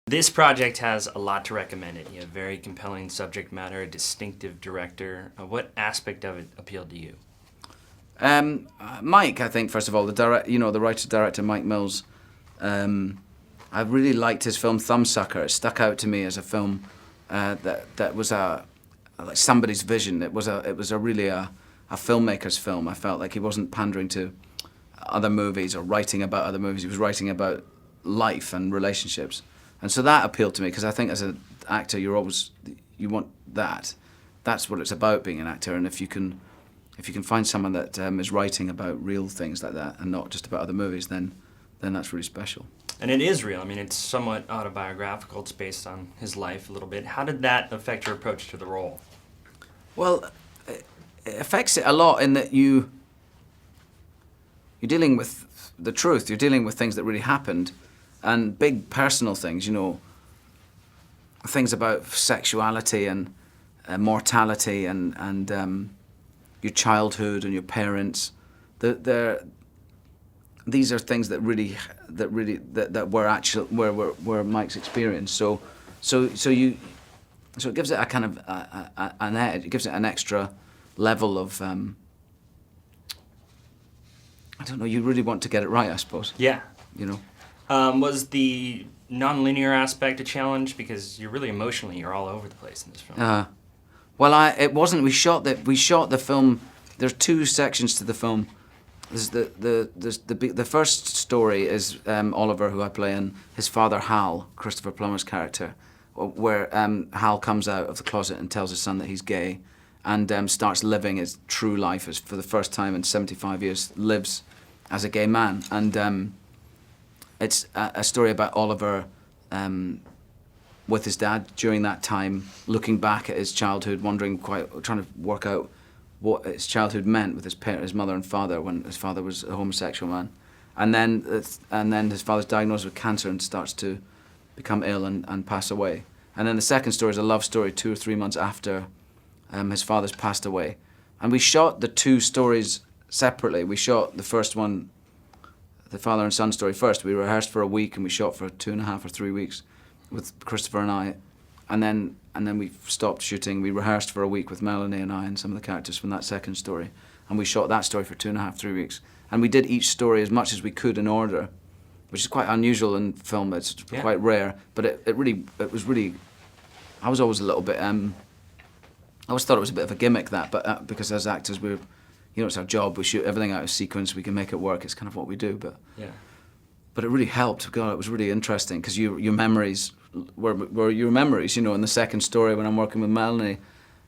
This project has a lot to recommend it. You have very compelling subject matter, a distinctive director. What aspect of it appealed to you? Mike, I think, first of all, the writer-director Mike Mills. I really liked his film Thumbsucker. It stuck out to me as a film that was like somebody's vision. It was really a filmmaker's film. I felt like he wasn't pandering to other movies or writing about other movies. He was writing about life and relationships, and so that appealed to me because I think as an actor, you want that. That's what it's about, being an actor, and if you can find someone that is writing about real things like that and not just about other movies, then that's really special. And it is real. I mean, it's somewhat autobiographical. It's based on his life a little bit. How did that affect your approach to the role? Well, it affects it a lot in that you're dealing with the truth. You're dealing with things that really happened, and big personal things. Things about sexuality and mortality and your childhood and your parents. These are things that were Mike's experience. So it gives it a kind of an edge. It gives it an extra level of I don't know. You really want to get it right, I suppose. Yeah. Was the nonlinear aspect a challenge, because you're really you're all over the place in this film? Well, it wasn't. We shot the film. There's two sections to the film. There's the first story is Oliver, who I play, and his father Hal, Christopher Plummer's character, where Hal comes out of the closet and tells his son that he's gay, and starts living his true life as for the first time in 75 years, lives as a gay man, and it's a story about Oliver with his dad during that time, looking back at his childhood, trying to work out what his childhood meant with his mother and father, when his father was a homosexual man, and then his father's diagnosed with cancer and starts to become ill and pass away. And then the second story is a love story 2 or 3 months after his father's passed away. And we shot the two stories separately. We shot the first one, the father and son story, first. We rehearsed for a week and we shot for 2.5 or 3 weeks with Christopher and I, and then we stopped shooting. We rehearsed for a week with Melanie and I and some of the characters from that second story, and we shot that story for 2.5, 3 weeks. And we did each story as much as we could in order, which is quite unusual in film. It's quite rare, but it was really. I was always a little bit. I always thought it was a bit of a gimmick, that, but because as actors it's our job. We shoot everything out of sequence. We can make it work. It's kind of what we do. But it really helped. God, it was really interesting because your memories were your memories. In the second story when I'm working with Melanie,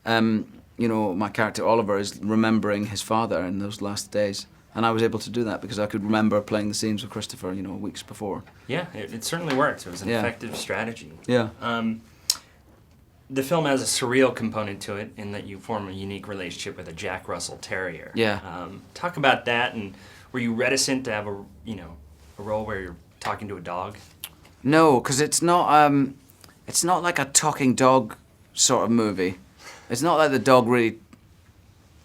my character Oliver is remembering his father in those last days, and I was able to do that because I could remember playing the scenes with Christopher, weeks before. Yeah, it certainly worked. It was an effective strategy. Yeah. The film has a surreal component to it in that you form a unique relationship with a Jack Russell Terrier. Yeah. Talk about that, and were you reticent to have a role where you're talking to a dog? No, because it's not like a talking dog sort of movie. It's not like the dog really.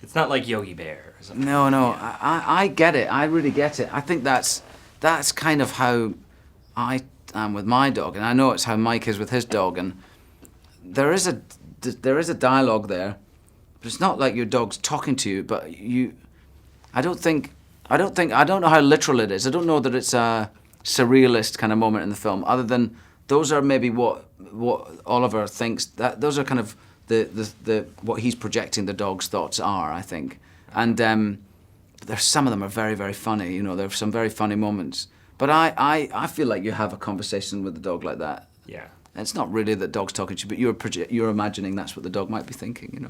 It's not like Yogi Bear or something. No. Yeah. I get it. I really get it. I think that's kind of how I am with my dog, and I know it's how Mike is with his dog, and there is a dialogue there, but it's not like your dog's talking to you. But I don't know how literal it is. I don't know that it's a surrealist kind of moment in the film, other than those are maybe what Oliver thinks, that those are kind of the what he's projecting the dog's thoughts are, I think. And there's some of them are very, very funny. There are some very funny moments. But I feel like you have a conversation with the dog like that. Yeah. And it's not really that dog's talking to you, but you're imagining that's what the dog might be thinking.